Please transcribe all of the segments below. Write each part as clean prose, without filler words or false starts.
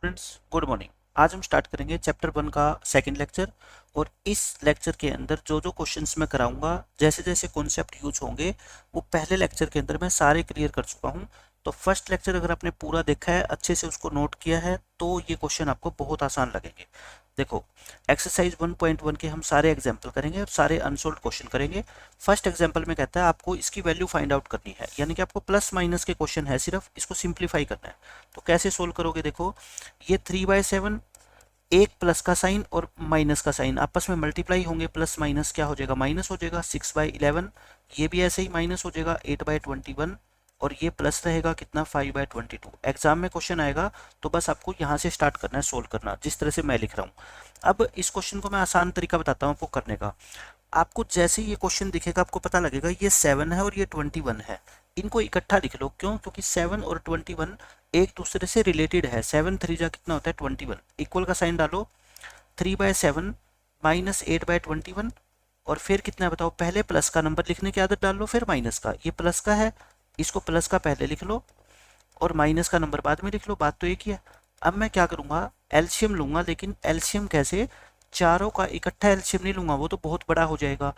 Friends good morning. आज हम start करेंगे चैप्टर 1 का सेकंड लेक्चर। और इस लेक्चर के अंदर जो जो क्वेश्चंस मैं कराऊंगा, जैसे जैसे कॉन्सेप्ट यूज होंगे, वो पहले लेक्चर के अंदर मैं सारे क्लियर कर चुका हूं। तो फर्स्ट लेक्चर अगर आपने पूरा देखा है, अच्छे से उसको नोट किया है, तो ये क्वेश्चन आपको बहुत आसान लगेंगे। देखो, एक्सरसाइज 1.1 के हम सारे एग्जाम्पल करेंगे और सारे अनसोल्व क्वेश्चन करेंगे। फर्स्ट एग्जाम्पल में कहता है आपको इसकी वैल्यू फाइंड आउट करनी है, यानी कि आपको प्लस माइनस के क्वेश्चन है, सिर्फ इसको सिंप्लीफाई करना है। तो कैसे सोल्व करोगे? देखो, ये 3/7, एक प्लस का साइन और माइनस का साइन आपस में मल्टीप्लाई होंगे, प्लस माइनस क्या हो जाएगा? माइनस हो जाएगा। 6/11, ये भी ऐसे ही माइनस हो जाएगा। 8/21, और ये प्लस रहेगा कितना? 5/22। एग्जाम में क्वेश्चन आएगा तो बस आपको यहाँ से स्टार्ट करना है सोल्व करना, जिस तरह से मैं लिख रहा हूँ। अब इस क्वेश्चन को मैं आसान तरीका बताता हूँ आपको करने का। आपको जैसे ये क्वेश्चन दिखेगा आपको पता लगेगा ये 7 है और ये 21 है। इनको इकट्ठा लिख लो। क्यों? क्योंकि 7 और 21 एक दूसरे से रिलेटेड है। 7 3 जा कितना होता है? 21। इक्वल का साइन डालो। 3/7 माइनस 8/21, और फिर कितना बताओ? पहले प्लस का नंबर लिखने की आदत डाल लो, फिर माइनस का। ये प्लस का है, इसको प्लस का पहले लिख लो और माइनस का नंबर बाद में लिख लो। बात तो एक ही है। अब मैं क्या करूंगा? एलसीएम लूंगा, लेकिन एलसीएम कैसे? चारों का इकट्ठा एलसीएम नहीं लूंगा, वो तो बहुत बड़ा हो जाएगा।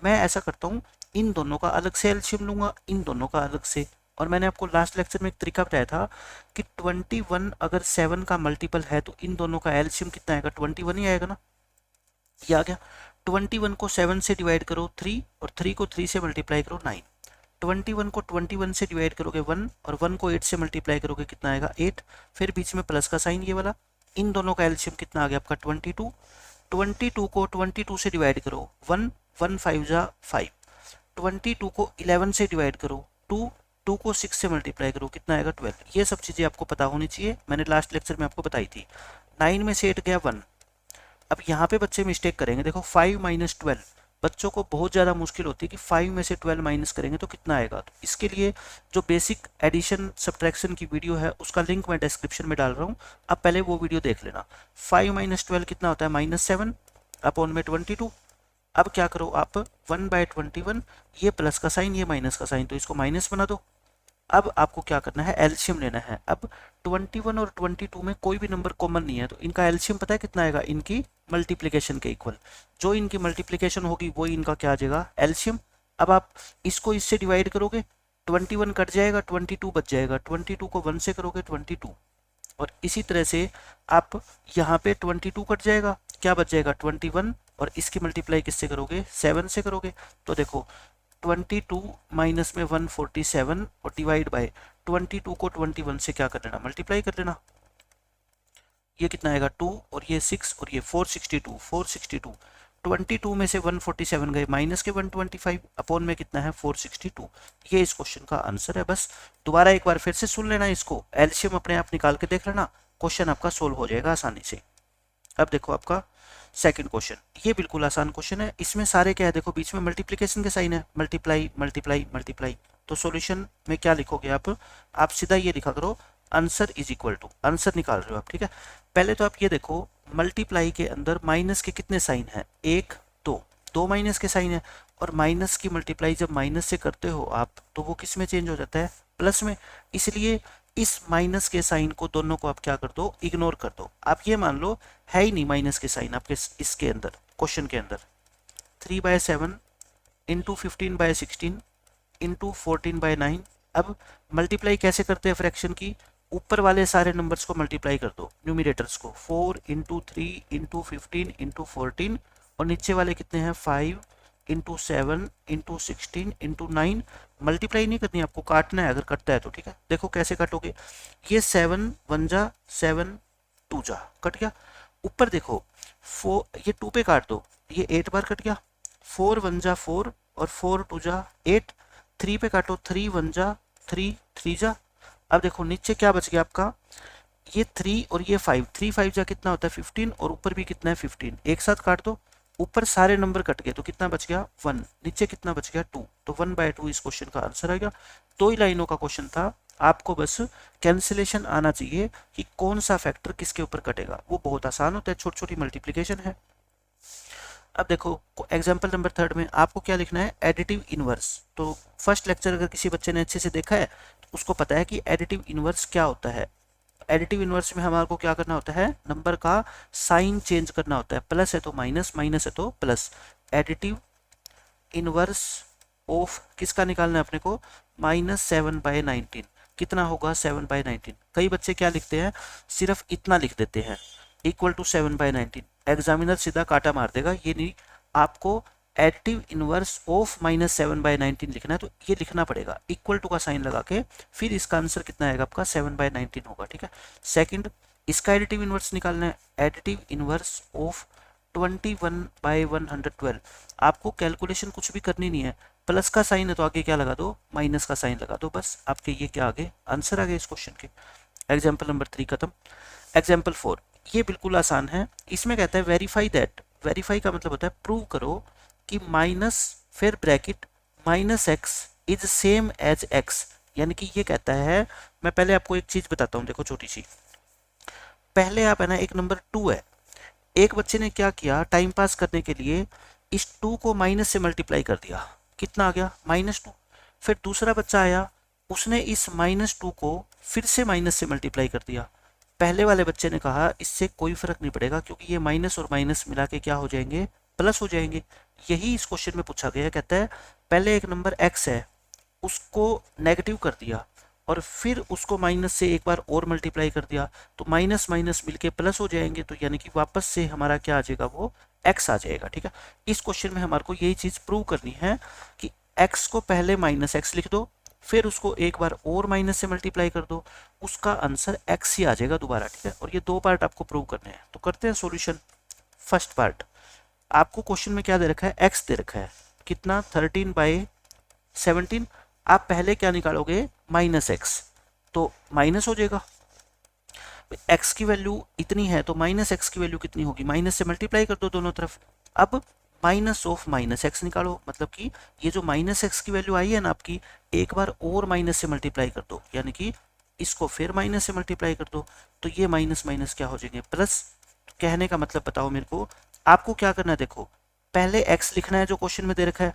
मैं ऐसा करता हूँ, इन दोनों का अलग से एलसीएम लूंगा, इन दोनों का अलग से। और मैंने आपको लास्ट लेक्चर में एक तरीका बताया था कि 21 अगर 7 का मल्टीपल है तो इन दोनों का एलसीएम कितना आएगा? 21 ही आएगा ना। ये आ गया। 21 को 7 से डिवाइड करो 3, और 3 को 3 से मल्टीप्लाई करो 9। 21 को 21 से डिवाइड करोगे 1, और 1 को 8 से मल्टीप्लाई करोगे कितना आएगा? 8। फिर बीच में प्लस का साइन ये वाला। इन दोनों का एलसीएम कितना आ गया आपका? 22। 22 को 22 से डिवाइड करो 1, 1 5 जा 5। 22 को 11 से डिवाइड करो 2, 2 को 6 से मल्टीप्लाई करो कितना आएगा? 12। ये सब चीज़ें आपको पता होनी चाहिए, मैंने लास्ट लेक्चर में आपको बताई थी। 9 में से 8 गया 1। अब यहाँ पे बच्चे मिस्टेक करेंगे। देखो, 5 माइनस 12, बच्चों को बहुत ज़्यादा मुश्किल होती है कि 5 में से 12 माइनस करेंगे तो कितना आएगा। तो इसके लिए जो बेसिक एडिशन सब्ट्रैक्शन की वीडियो है उसका लिंक मैं डिस्क्रिप्शन में डाल रहा हूँ, आप पहले वो वीडियो देख लेना। 5 माइनस 12 कितना होता है? -7 अपॉन में 22। अब क्या करो आप? 1/21, ये प्लस का साइन ये माइनस का साइन, तो इसको माइनस बना दो। अब आपको क्या करना है? एलसीएम लेना है। अब 21 और 22 में कोई भी नंबर कॉमन नहीं है, तो इनका एलसीएम पता है कितना आएगा? इनकी मल्टीप्लिकेशन के इक्वल। जो इनकी मल्टीप्लिकेशन होगी वो इनका क्या आ जाएगा? एलसीएम। अब आप इसको इससे डिवाइड करोगे, 21 कट जाएगा, 22 बच जाएगा। 22 को 1 से करोगे 22, और इसी तरह से आप यहाँ पे 22 कट जाएगा, क्या बच जाएगा? 21, और इसकी मल्टीप्लाई किससे करोगे? 7 से करोगे। तो देखो, 22 माइनस में 147 और डिवाइड बाय 22 को 21 से क्या कर लेना? मल्टीप्लाई कर लेना। ये कितना आएगा? 2, और ये 6, और ये 462। 462, 22 में से 147 गए माइनस के 125, अपॉन में कितना है? 462। ये इस क्वेश्चन का आंसर है। बस दोबारा एक बार फिर से सुन लेना इसको, एलसीएम अपने आप निकाल के देख लेना, क्वेश्चन आपका सोल्व हो जाएगा आसानी से। अब देखो आपका सेकंड क्वेश्चन, ये बिल्कुल आसान क्वेश्चन है। इसमें सारे क्या है? देखो, बीच में मल्टीप्लिकेशन के साइन है, मल्टीप्लाई मल्टीप्लाई मल्टीप्लाई। तो सॉल्यूशन में क्या लिखोगे आप सीधा ये लिखा करो, answer is equal to, answer निकाल रहे हो आप, ठीक है। पहले तो आप ये देखो, मल्टीप्लाई के अंदर माइनस के कितने साइन है? 1 2, दो माइनस के साइन है। और माइनस की मल्टीप्लाई जब माइनस से करते हो आप, तो वो किस में चेंज हो जाता है? प्लस में। इसलिए इस माइनस के साइन को दोनों को आप क्या कर दो? इग्नोर कर दो। आप ये मान लो है ही नहीं माइनस के साइन आपके इसके अंदर, क्वेश्चन के अंदर। 3/7 इंटू 15/16 इंटू 14/9। अब मल्टीप्लाई कैसे करते हैं फ्रैक्शन की? ऊपर वाले सारे नंबर्स को मल्टीप्लाई कर दो, न्यूमिरेटर्स को। 4 इंटू 3 इंटू 15 इंटू 14, और नीचे वाले कितने हैं? 5 इंटू 7 इंटू 16 इंटू 9। मल्टीप्लाई नहीं करनी, आपको काटना है, अगर कटता है तो ठीक है। देखो कैसे काटोगे, ये 7 1 जा 7 2 जा, कट गया। ऊपर देखो, 4, ये 2 पे काट दो, ये 8 बार कट गया। 4 1 जा 4, और 4 2 जा 8। 3 पे काटो, 3 1 जा 3 3 जा। अब देखो नीचे क्या बच गया आपका? ये 3 और ये 5, 3 5 जा कितना होता है? 15, और ऊपर भी कितना है? 15। एक साथ काट दो, ऊपर सारे नंबर कट गए तो कितना बच गया? 1। नीचे कितना बच गया? 2। तो 1/2 इस क्वेश्चन का आंसर आ गया। 2 ही लाइनों का क्वेश्चन था, आपको बस कैंसिलेशन आना चाहिए कि कौन सा फैक्टर किसके ऊपर कटेगा, वो बहुत आसान होता है, छोटी छोटी मल्टीप्लीकेशन है। अब देखो, एग्जाम्पल नंबर 3 में आपको क्या लिखना है? Additive inverse. तो फर्स्ट लेक्चर अगर किसी बच्चे ने अच्छे से देखा है तो उसको पता है कि एडिटिव इनवर्स क्या होता है। एडिटिव इनवर्स में हमारे को क्या करना होता है, नंबर का साइन चेंज करना होता है, प्लस है तो माइनस, माइनस है तो प्लस। एडिटिव इनवर्स ऑफ किसका निकालना है अपने को, -7/19 कितना होगा 7/19। कई बच्चे क्या लिखते हैं, सिर्फ इतना लिख देते हैं इक्वल टू 7/19, एग्जामिनर सीधा काटा मार देगा, ये नहीं, आपको एडिटिव इनवर्स ऑफ -7/19 लिखना है, तो ये लिखना पड़ेगा इक्वल टू का साइन लगा के, फिर इसका आंसर कितना आएगा आपका 7/19 होगा, ठीक है। सेकंड, इसका एडिटिव इनवर्स निकालना है, एडिटिव इनवर्स ऑफ 21/112। आपको कैलकुलेशन कुछ भी करनी नहीं है, प्लस का साइन है तो आगे क्या लगा दो, माइनस का साइन लगा दो, बस आपके ये क्या आगे आंसर आ गया इस क्वेश्चन के। एग्जाम्पल नंबर 3 खत्म। एग्जाम्पल 4, ये बिल्कुल आसान है, इसमें कहता है वेरीफाई दैट, वेरीफाई का मतलब होता है प्रूव करो कि माइनस फिर bracket -x is same as x, यानी कि ये कहता है, मैं पहले आपको एक चीज बताता हूँ, देखो छोटी सी, पहले आप है ना, एक नंबर 2 है, एक बच्चे ने क्या किया, टाइम पास करने के लिए इस 2 को माइनस से मल्टीप्लाई कर दिया, कितना आ गया -2। फिर दूसरा बच्चा आया, उसने इस -2 को फिर से माइनस से मल्टीप्लाई कर दिया। पहले वाले बच्चे ने कहा इससे कोई फर्क नहीं पड़ेगा क्योंकि ये माइनस और माइनस मिला के क्या हो जाएंगे, प्लस हो जाएंगे। यही इस क्वेश्चन में पूछा गया है, कहता है पहले एक नंबर x है उसको नेगेटिव कर दिया और फिर उसको माइनस से एक बार और मल्टीप्लाई कर दिया, तो माइनस माइनस मिलके प्लस हो जाएंगे, तो यानी कि वापस से हमारा क्या आ जाएगा, वो x आ जाएगा, ठीक है। इस क्वेश्चन में हमारे को यही चीज प्रूव करनी है कि x को पहले -x लिख दो, फिर उसको एक बार और माइनस से मल्टीप्लाई कर दो, उसका आंसर x ही आ जाएगा दोबारा, ठीक है। और ये दो पार्ट आपको प्रूव करने हैं, तो करते हैं सॉल्यूशन। फर्स्ट पार्ट, आपको क्वेश्चन में क्या दे रखा है, x दे रखा है, कितना 13/17। आप पहले क्या निकालोगे, -x, तो माइनस हो जाएगा, x की वैल्यू इतनी है तो -x की वैल्यू कितनी होगी, माइनस से मल्टीप्लाई कर दो दोनों तरफ। अब माइनस ऑफ -x निकालो, मतलब कि ये जो -x की वैल्यू आई है ना आपकी, एक बार और माइनस से मल्टीप्लाई कर दो, यानी कि इसको फिर माइनस से मल्टीप्लाई कर दो, तो ये माइनस माइनस क्या हो जाएंगे, प्लस। कहने का मतलब बताओ मेरे को, आपको क्या करना है, देखो पहले x लिखना है जो क्वेश्चन में दे रखा है,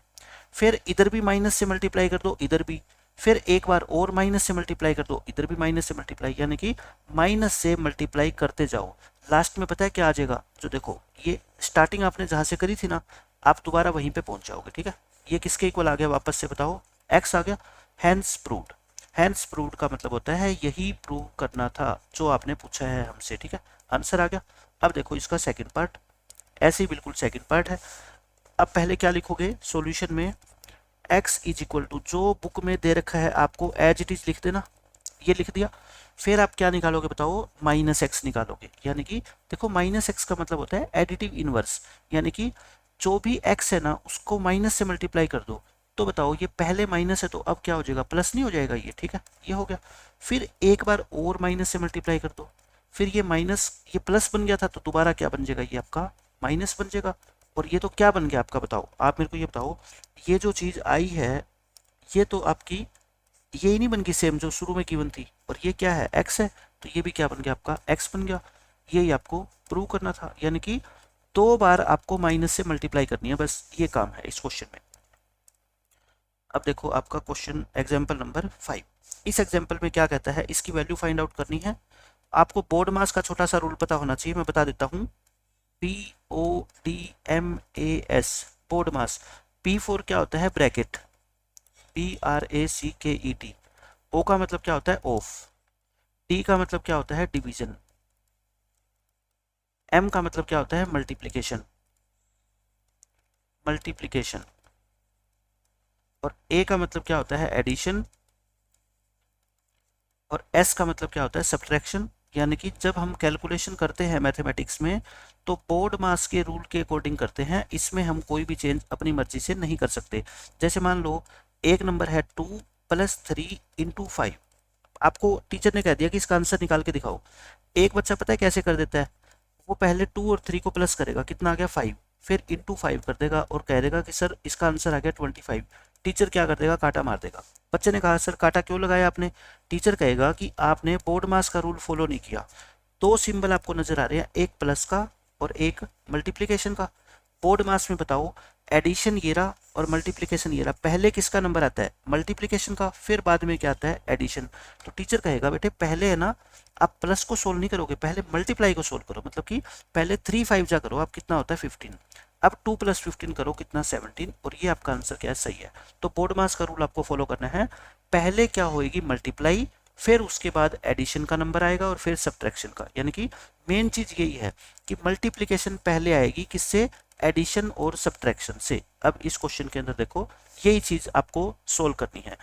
फिर इधर भी माइनस से मल्टीप्लाई कर दो, इधर भी, फिर एक बार और माइनस से मल्टीप्लाई कर दो, इधर भी माइनस से मल्टीप्लाई, यानी कि माइनस से मल्टीप्लाई करते जाओ। लास्ट में पता है क्या आ जाएगा, जो देखो ये स्टार्टिंग आपने जहां से करी थी ना, आप दोबारा वहीं पे पहुंच जाओगे, ठीक है। ये किसके इक्वल आ गया, वापस से बताओ, x आ गया। हैंस प्रूव्ड, हैंस प्रूव्ड का मतलब होता है यही प्रूव करना था जो आपने पूछा है हमसे, ठीक है। आंसर आ गया। अब देखो इसका सेकंड पार्ट, ऐसे ही बिल्कुल सेकंड पार्ट है। अब पहले क्या लिखोगे सॉल्यूशन में, x इज इक्वल टू जो बुक में दे रखा है आपको एज इट इज लिख देना, ये लिख दिया। फिर आप क्या निकालोगे बताओ, -x निकालोगे, यानी कि देखो -x का मतलब होता है एडिटिव इनवर्स, यानी कि जो भी x है ना उसको माइनस से मल्टीप्लाई कर दो। तो बताओ ये पहले माइनस है तो अब क्या हो जाएगा, प्लस नहीं हो जाएगा ये, ठीक है, ये हो गया। फिर एक बार और माइनस से मल्टीप्लाई कर दो, फिर ये माइनस, ये प्लस बन गया था तो दोबारा क्या बन जाएगा, ये आपका माइनस बन जाएगा। और ये तो क्या बन गया आपका, बताओ आप मेरे को ये बताओ, ये जो चीज आई है ये तो आपकी ये ही नहीं बन गई सेम जो शुरू में गिवन थी, और ये क्या है, x है, तो ये भी क्या बन गया आपका, x बन गया। यही आपको प्रूव करना था, यानी कि दो बार आपको माइनस से मल्टीप्लाई करनी है, बस ये काम है इस क्वेश्चन में। अब देखो आपका क्वेश्चन एग्जाम्पल नंबर 5। इस एग्जाम्पल में क्या कहता है, इसकी वैल्यू फाइंड आउट करनी है। आपको बोर्ड मास का छोटा सा रूल पता होना चाहिए, मैं बता देता हूँ, BODMAS, बोर्ड मास। P4 क्या होता है, ब्रैकेट, BRACKET। O का मतलब क्या होता है, ऑफ। D का मतलब क्या होता है, डिवीजन। M का मतलब क्या होता है, मल्टीप्लिकेशन, मल्टीप्लिकेशन। और A का मतलब क्या होता है, एडिशन। और S का मतलब क्या होता है, सब्ट्रैक्शन। यानी कि जब हम कैलकुलेशन करते हैं मैथमेटिक्स में तो बोर्ड मास के रूल के अकॉर्डिंग करते हैं, इसमें हम कोई भी चेंज अपनी मर्जी से नहीं कर सकते। जैसे मान लो एक नंबर है 2 + 3 × 5, आपको टीचर ने कह दिया कि इसका आंसर निकाल के दिखाओ। एक बच्चा पता है कैसे कर देता है, वो पहले 2 और 3 को प्लस करेगा, कितना आ गया 5, फिर इंटू 5 कर देगा और कह देगा कि सर इसका आंसर आ गया 25। टीचर क्या कर देगा, काटा मार देगा। बच्चे ने कहा सर काटा क्यों लगाया आपने, टीचर कहेगा कि आपने बोर्ड मास का रूल फॉलो नहीं किया। दो सिंबल आपको नजर आ रहे हैं, एक प्लस का और एक मल्टीप्लीकेशन का। बोर्ड मास में बताओ एडिशन ये रहा और मल्टीप्लिकेशन ये रहा। पहले किसका नंबर आता है? मल्टीप्लिकेशन का, फिर बाद में क्या आता है? एडिशन। तो टीचर कहेगा बेटे पहले है ना आप प्लस को सोल्व नहीं करोगे, पहले मल्टीप्लाई को सोल्व करो। मतलब कि पहले 3 5 जा करो, अब कितना होता है 15। अब 2 + 15 करो, कितना 17। और ये आपका आंसर क्या है? सही है। तो बोर्ड मास का रूल आपको फॉलो करना है। पहले क्या होएगी? मल्टीप्लाई, फिर उसके बाद एडिशन का नंबर आएगा और फिर सब्ट्रैक्शन का। यानी कि मेन चीज यही है कि मल्टीप्लिकेशन पहले आएगी किससे? एडिशन और सब्ट्रैक्शन से। अब इस क्वेश्चन के अंदर देखो यही चीज आपको सोल्व करनी है।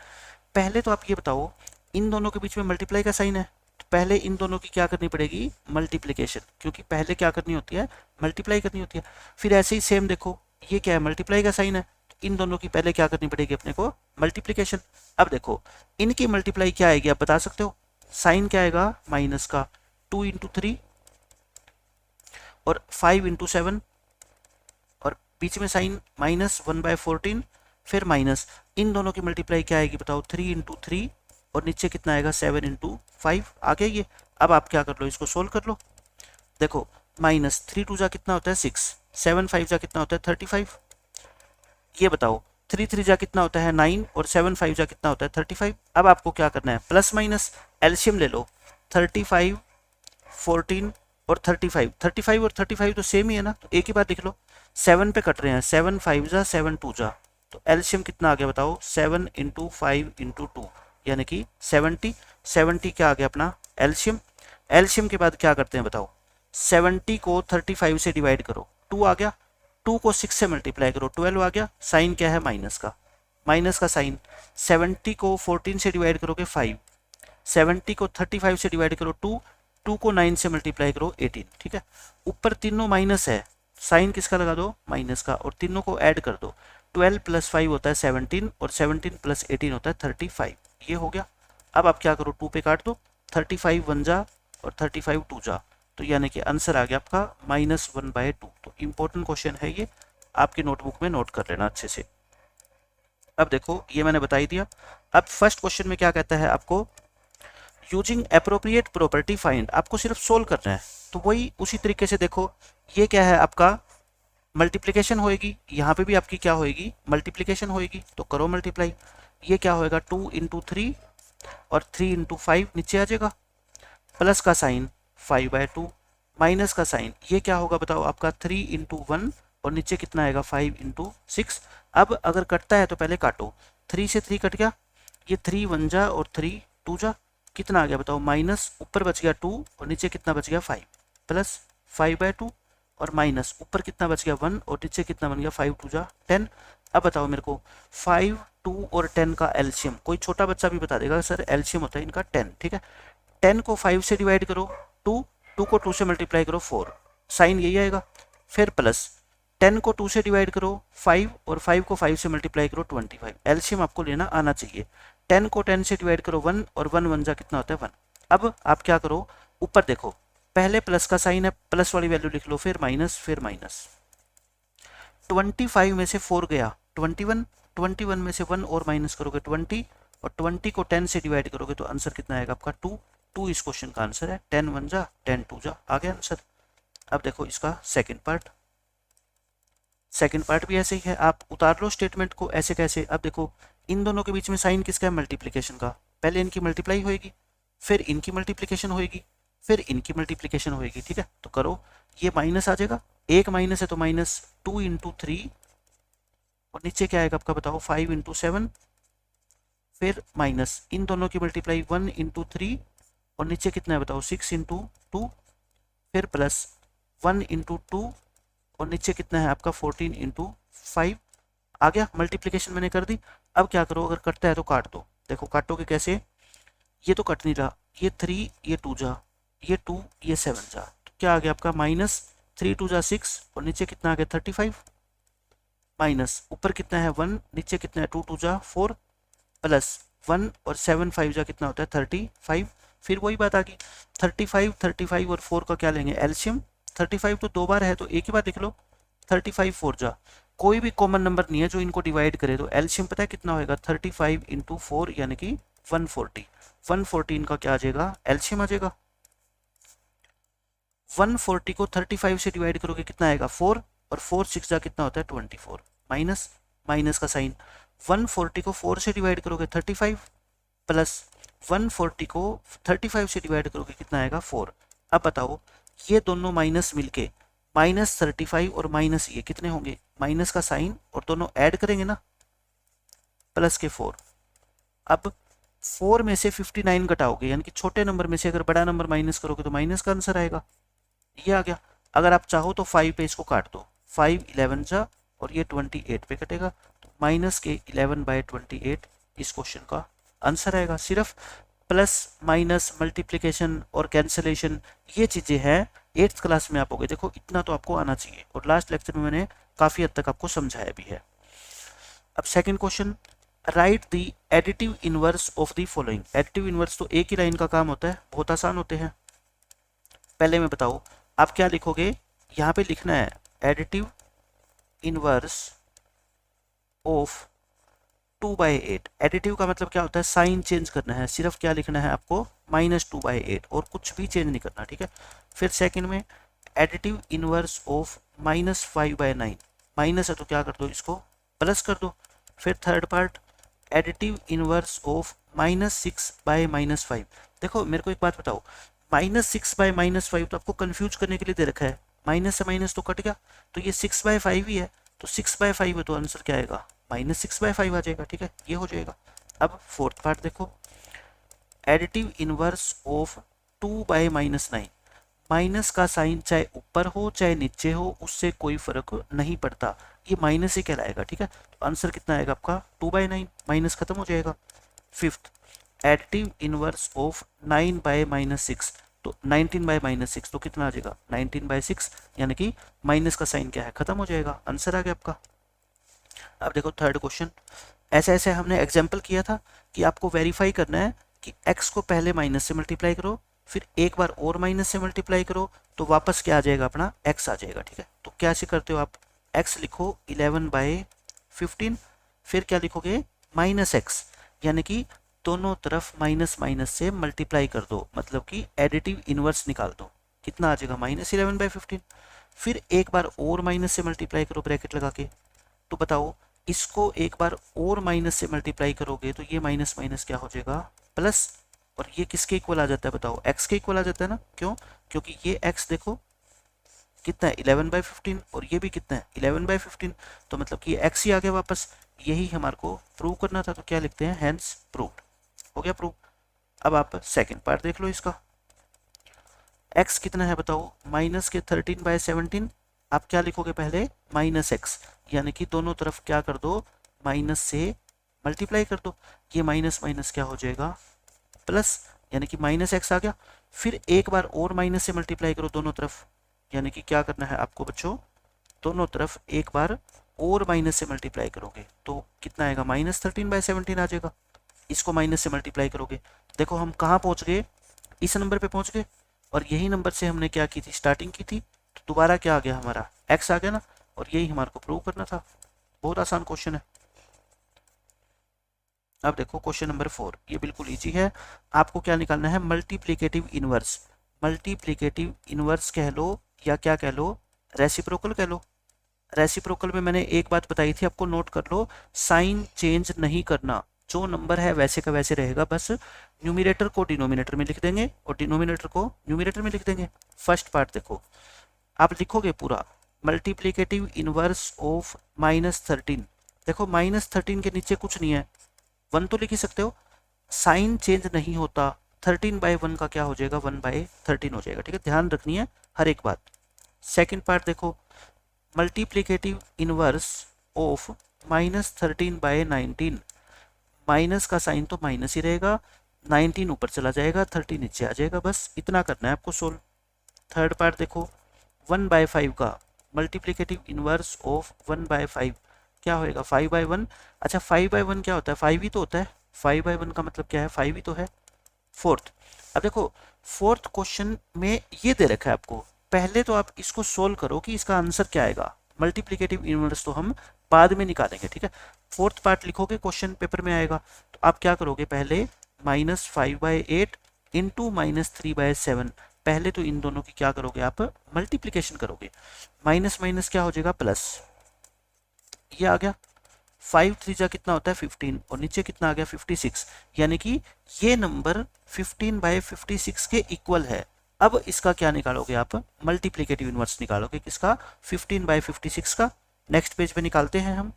पहले तो आप ये बताओ, इन दोनों के बीच में मल्टीप्लाई का साइन है, तो पहले इन दोनों की क्या करनी पड़ेगी? मल्टीप्लिकेशन, क्योंकि पहले क्या करनी होती है? मल्टीप्लाई करनी होती है। फिर ऐसे ही सेम देखो, ये क्या है? मल्टीप्लाई का साइन है, तो इन दोनों की पहले क्या करनी पड़ेगी अपने को? मल्टीप्लिकेशन। अब देखो इनकी मल्टीप्लाई क्या आएगी, आप बता सकते हो? साइन क्या आएगा? माइनस का। 2 × 3 और 5 × 7 और बीच में साइन माइनस 1/14, फिर माइनस। इन दोनों की मल्टीप्लाई क्या आएगी बताओ? 3 × 3 और नीचे कितना आएगा? 7 × 5 आ गया ये। अब आप क्या कर लो? इसको सोल्व कर लो। देखो माइनस 3 2 जा कितना होता है? 6, 7 5 जा कितना होता है? 35। ये बताओ 3 3 जा कितना होता है? 9 और 7 5 जा कितना होता है? 35। अब आपको क्या करना है? प्लस माइनस एलसीएम ले लो। 35 14 और 35, 35 और 35 तो सेम ही है ना, तो एक ही बात लिख लो। 7 पे कट रहे हैं, 7 5 जा 7 2 जा, तो एलसीएम कितना आ गया बताओ? 7 × 5 × 2 यानी कि 70। 70 क्या आ गया अपना? एलसीएम। एलसीएम के बाद क्या करते हैं बताओ? 70 को 35 से डिवाइड करो, 2 आ गया। 2 को 6 से मल्टीप्लाई करो, 12 आ गया। साइन क्या है? माइनस का। माइनस का साइन। 70 को 14 से डिवाइड करोगे 5, 70 को 35 से डिवाइड करो 2, 2 को 9 से मल्टीप्लाई करो 18। ठीक है, ऊपर तीनों माइनस है, साइन किसका लगा दो? माइनस का, और तीनों को ऐड कर दो। 12 + 5 होता है 17 और 17 + 18 होता है 35। ये हो गया। अब आप क्या करो? 2 पे काट दो। 35 1 जा और 35 2 जा, तो यानी कि आंसर आ गया आपका -1/2। तो इंपॉर्टेंट क्वेश्चन है ये, आपकी नोटबुक में नोट कर लेना अच्छे से। अब देखो ये मैंने बता ही दिया। अब फर्स्ट क्वेश्चन में क्या कहता है आपको? Using appropriate property find. आपको सिर्फ सोल्व करना है, तो वही उसी तरीके से देखो, ये क्या है आपका? मल्टीप्लिकेशन होएगी, यहाँ पे भी आपकी क्या होएगी? मल्टीप्लिकेशन होएगी, तो करो मल्टीप्लाई। ये क्या होएगा? 2 × 3 और 3 × 5 नीचे आ जाएगा। प्लस का साइन 5/2, माइनस का साइन, ये क्या होगा बताओ आपका? 3 × 1 और नीचे कितना आएगा? 5 × 6। अब अगर कटता है तो पहले काटो। 3 से 3 कट गया, ये 3 1 जा और 3 2 जा, कितना आ गया बताओ? माइनस, ऊपर बच गया 2 और नीचे कितना बच गया? 5, प्लस 5/2 और माइनस, ऊपर कितना बच गया? 1 और नीचे कितना बन गया? 5 2 जा 10। अब बताओ मेरे को 5 2 और 10 का एलसीएम, कोई छोटा बच्चा भी बता देगा सर एलसीएम होता है इनका 10। ठीक है, 10 को 5 से डिवाइड करो 2, 2 को 2 से मल्टीप्लाई करो 4, साइन यही आएगा। फिर प्लस 10 को 2 से डिवाइड करो 5 और 5 को 5 से मल्टीप्लाई करो 25। एलसीएम आपको लेना आना चाहिए। 10 को 10 से डिवाइड करो 1 और 1 1 जा कितना होता है? 1। अब आप क्या करो? ऊपर देखो, पहले प्लस का साइन है, प्लस वाली वैल्यू लिख लो, फिर माइनस, फिर माइनस। 25 में से 4 गया 21, 21 में से 1 और माइनस करोगे 20 और 20 को 10 से डिवाइड करोगे तो आंसर कितना आएगा आपका? 2। 2 इस क्वेश्चन का आंसर है। 10 1 जा 10 2 जा, आ गया आंसर। अब देखो इसका सेकंड पार्ट। सेकंड पार्ट भी ऐसे ही है, आप उतार लो स्टेटमेंट को। ऐसे कैसे? अब देखो इन दोनों के बीच में साइन किसका है? मल्टीप्लिकेशन का। पहले इनकी मल्टीप्लाई होएगी, फिर इनकी मल्टीप्लिकेशन होएगी, फिर इनकी मल्टीप्लिकेशन होएगी। ठीक है, तो करो। ये माइनस आ जाएगा, एक माइनस है तो माइनस 2 × 3 और नीचे क्या आएगा आपका बताओ? 5 × 7, फिर माइनस, इन दोनों की मल्टीप्लाई 1 × 3 और नीचे कितना है बताओ? 6 × 2, फिर प्लस 1 × 2 और नीचे कितना है आपका? 14 × 5 आ गया। मल्टीप्लिकेशन मैंने कर दी। अब क्या करो? अगर कटता है तो काट दो। देखो काटोगे कैसे? ये तो कट नहीं रहा, ये 3 ये 2 जा, ये 2 ये 7 जा, तो क्या आ गया आपका? -3 2 जा 6 और नीचे कितना आ गया? 35, माइनस, ऊपर कितना है? 1, नीचे कितना है? 2 2 जा 4, प्लस 1 और 7 5 जा कितना होता है? 35। फिर वही बात आ गई, 35 35 और 4 का क्या लेंगे? एलसीएम। 35 तो 2 बार है तो एक ही बार लिख लो। 35 4 जा, कोई भी कॉमन नंबर नहीं है जो इनको डिवाइड करे, तो एलसीएम पता है कितना होएगा? 35 × 4 यानी कि 140। 114 का क्या आ जाएगा? एलसीएम आ जाएगा। 140 को 35 से डिवाइड करोगे कितना आएगा? 4 और 4 6 जा कितना होता है? 24। माइनस, माइनस का साइन, 140 को 4 से डिवाइड करोगे 35, प्लस 140 को 35 से डिवाइड करोगे कितना आएगा 4। अब बताओ ये दोनों माइनस मिलके -35 और माइनस ये कितने होंगे, माइनस का साइन और दोनों ऐड करेंगे ना, प्लस के 4। अब 4 में से 59 घटाओगे, यानी कि छोटे नंबर में से अगर बड़ा नंबर माइनस करोगे तो माइनस का आंसर आएगा, ये आ गया। अगर आप चाहो तो 5 पे इसको काट दो, 5 11 जा और ये 28 पे कटेगा, तो माइनस के 11/28 इस क्वेश्चन का आंसर आएगा। सिर्फ प्लस माइनस मल्टीप्लिकेशन और कैंसलेशन ये चीजें हैं 8th क्लास में आप होगे, देखो इतना तो आपको आना चाहिए, और लास्ट लेक्चर में मैंने काफी हद तक आपको समझाया भी है। अब second question, right the additive inverse of the following. Additive inverse तो एक ही लाइन का काम होता है, बहुत आसान होते हैं। पहले मैं बताओ आप क्या लिखोगे, यहाँ पे लिखना है एडिटिव इनवर्स ऑफ 2/8। एडिटिव का मतलब क्या होता है, साइन चेंज करना है, सिर्फ क्या लिखना है आपको -2/8 और कुछ भी चेंज नहीं करना, ठीक है। फिर सेकंड में एडिटिव इनवर्स ऑफ -5/9, माइनस है तो क्या कर दो इसको प्लस कर दो। फिर third part additive inverse of -6/-5। देखो मेरे को एक बात बताओ, -6/-5 तो आपको कंफ्यूज करने के लिए दे रखा है, माइनस से माइनस तो कट गया, तो ये 6/5 ही है, तो 6/5 है तो आंसर क्या आएगा -6/5 आ जाएगा, ठीक है, ये हो जाएगा। अब फोर्थ पार्ट देखो, एडिटिव इनवर्स ऑफ 2/-9, माइनस का साइन चाहे ऊपर हो चाहे नीचे हो उससे कोई फर्क नहीं पड़ता, ये माइनस ही कहलाएगा, ठीक है। तो आंसर कितना आएगा आपका 2/9, माइनस खत्म हो जाएगा। फिफ्थ एडिटिव इनवर्स ऑफ 9/-6, तो 19/-6 तो कितना आ जाएगा 19/6, यानी कि माइनस का साइन क्या है खत्म हो जाएगा, आंसर आ गया आपका। अब देखो थर्ड क्वेश्चन, ऐसे ऐसे हमने एग्जाम्पल किया था कि आपको वेरीफाई करना है कि x को पहले माइनस से मल्टीप्लाई करो, फिर एक बार और माइनस से मल्टीप्लाई करो, तो वापस क्या आ जाएगा अपना x आ जाएगा, ठीक है। तो कैसे करते हो आप, x लिखो 11/15, फिर क्या लिखोगे -x, यानी कि दोनों तरफ माइनस माइनस से मल्टीप्लाई कर दो, मतलब कि एडिटिव इनवर्स निकाल दो, कितना आ जाएगा -11/15। फिर एक बार और माइनस से मल्टीप्लाई करो ब्रैकेट लगा के, तो बताओ इसको एक बार और माइनस से मल्टीप्लाई करोगे तो ये माइनस माइनस क्या हो जाएगा प्लस, और ये किसके इक्वल आ जाता है बताओ, x के इक्वल आ जाता है ना, क्यों, क्योंकि ये x देखो कितना है 11/15 और ये भी कितना है 11/15, तो मतलब कि ये x ही आ गया वापस, यही हमारे को प्रूव करना था, तो क्या लिखते हैं हेंस प्रूव्ड, हो गया प्रूव। अब आप सेकंड पार्ट देख लो इसका, x कितना है बताओ माइनस के 13/17, आप क्या लिखोगे पहले -x, यानी कि दोनों तरफ क्या कर दो माइनस से मल्टीप्लाई कर दो, ये माइनस माइनस क्या हो जाएगा प्लस, यानी कि -x आ गया। फिर एक बार और माइनस से मल्टीप्लाई करो दोनों तरफ, यानी कि क्या करना है आपको बच्चों, दोनों तरफ एक बार और माइनस से मल्टीप्लाई करोगे तो कितना आएगा -13/17 आ जाएगा। इसको माइनस से मल्टीप्लाई करोगे, देखो हम कहाँ पहुंच गए, इस नंबर पे पहुंच गए, और यही नंबर से हमने क्या की थी स्टार्टिंग की थी, तो दोबारा क्या आ गया हमारा x आ गया ना, और यही हमारे को प्रूव करना था। बहुत आसान क्वेश्चन है। अब देखो क्वेश्चन नंबर 4, ये बिल्कुल इजी है, आपको क्या निकालना है मल्टीप्लिकेटिव इनवर्स। मल्टीप्लिकेटिव इनवर्स कह लो या क्या कह लो, रेसिप्रोकल कह लो। रेसिप्रोकल में मैंने एक बात बताई थी आपको, नोट कर लो, साइन चेंज नहीं करना, जो नंबर है वैसे का वैसे रहेगा, बस न्यूमिनेटर को डिनोमिनेटर में लिख देंगे और डिनोमिनेटर को न्यूमिनेटर में लिख देंगे। फर्स्ट पार्ट देखो, आप लिखोगे पूरा मल्टीप्लिकेटिव इनवर्स ऑफ -13, देखो -13 के नीचे कुछ नहीं है, 1 तो लिख ही सकते हो, साइन चेंज नहीं होता, 13/1 का क्या हो जाएगा 1/13 हो जाएगा, ठीक है, ध्यान रखनी है हर एक बात। सेकंड पार्ट देखो, मल्टीप्लिकेटिव इनवर्स ऑफ -13/19, माइनस का साइन तो माइनस ही रहेगा, 19 ऊपर चला जाएगा 30 नीचे आ जाएगा, बस इतना करना है आपको सोल्व। थर्ड पार्ट देखो, 1/5 का मल्टीप्लिकेटिव इनवर्स ऑफ 1/5 क्या होएगा 5/1, अच्छा 5/1 क्या होता है 5 ही तो होता है, 5/1 का मतलब क्या है 5 ही तो है। फोर्थ, अब देखो फोर्थ क्वेश्चन में ये दे रखा है आपको, पहले तो आप इसको सोल्व करो कि इसका आंसर क्या आएगा, मल्टीप्लिकेटिव इनवर्स तो हम बाद में निकालेंगे, ठीक है। फोर्थ पार्ट लिखोगे क्वेश्चन पेपर में आएगा, तो आप क्या करोगे पहले -5/8 इंटू -3/7, पहले तो इन दोनों की क्या करोगे आप मल्टीप्लिकेशन करोगे, माइनस माइनस क्या हो जाएगा प्लस, ये आ गया, 5 3 जा कितना होता है 15, और नीचे कितना आ गया 56, यानी कि ये नंबर 15/56 के इक्वल है। अब इसका क्या निकालोगे आप, मल्टीप्लिकेटिव इनवर्स निकालोगे, किसका, 15/56 का। नेक्स्ट पेज पे निकालते हैं हम।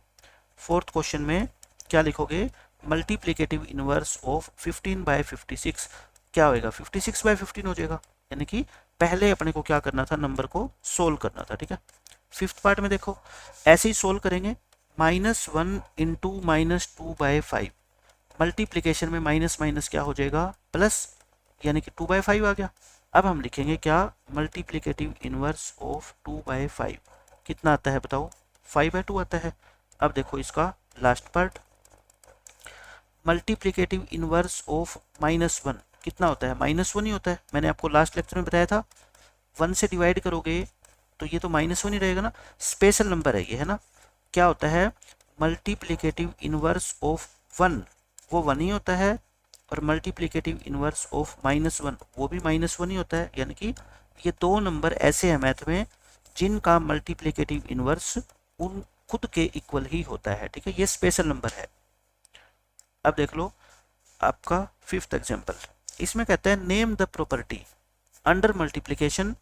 फोर्थ क्वेश्चन में क्या लिखोगे, मल्टीप्लिकेटिव इनवर्स ऑफ 15/56 क्या होएगा, 56/15 हो जाएगा, यानी कि पहले अपने को क्या करना था, नंबर को सोल्व करना था, ठीक है। फिफ्थ पार्ट में देखो, ऐसे ही सोल्व करेंगे, -1 इंटू -2/5, मल्टीप्लीकेशन में माइनस माइनस क्या हो जाएगा, प्लस, यानी कि 2/5 आ गया। अब हम लिखेंगे क्या, मल्टीप्लिकेटिव इनवर्स ऑफ 2/5 कितना आता है बताओ, 5/2 आता है। अब देखो इसका last part, multiplicative inverse of -1 कितना होता है, -1 ही होता है, मैंने आपको लास्ट लेक्चर में बताया था। 1 से डिवाइड करोगे तो ये तो -1 ही रहेगा ना, स्पेशल नंबर है ये, है ना। क्या होता है, मल्टीप्लिकेटिव इनवर्स ऑफ 1 वो 1 ही होता है, और मल्टीप्लिकेटिव इनवर्स ऑफ -1 वो भी -1 ही होता है, यानी कि ये दो नंबर ऐसे हैं मैथ में जिनका मल्टीप्लिकेटिव इनवर्स उन खुद के इक्वल ही होता है, ठीक है, ये स्पेशल नंबर है। अब देख लो आपका फिफ्थ एग्जाम्पल, इसमें कहता है name the property under multiplication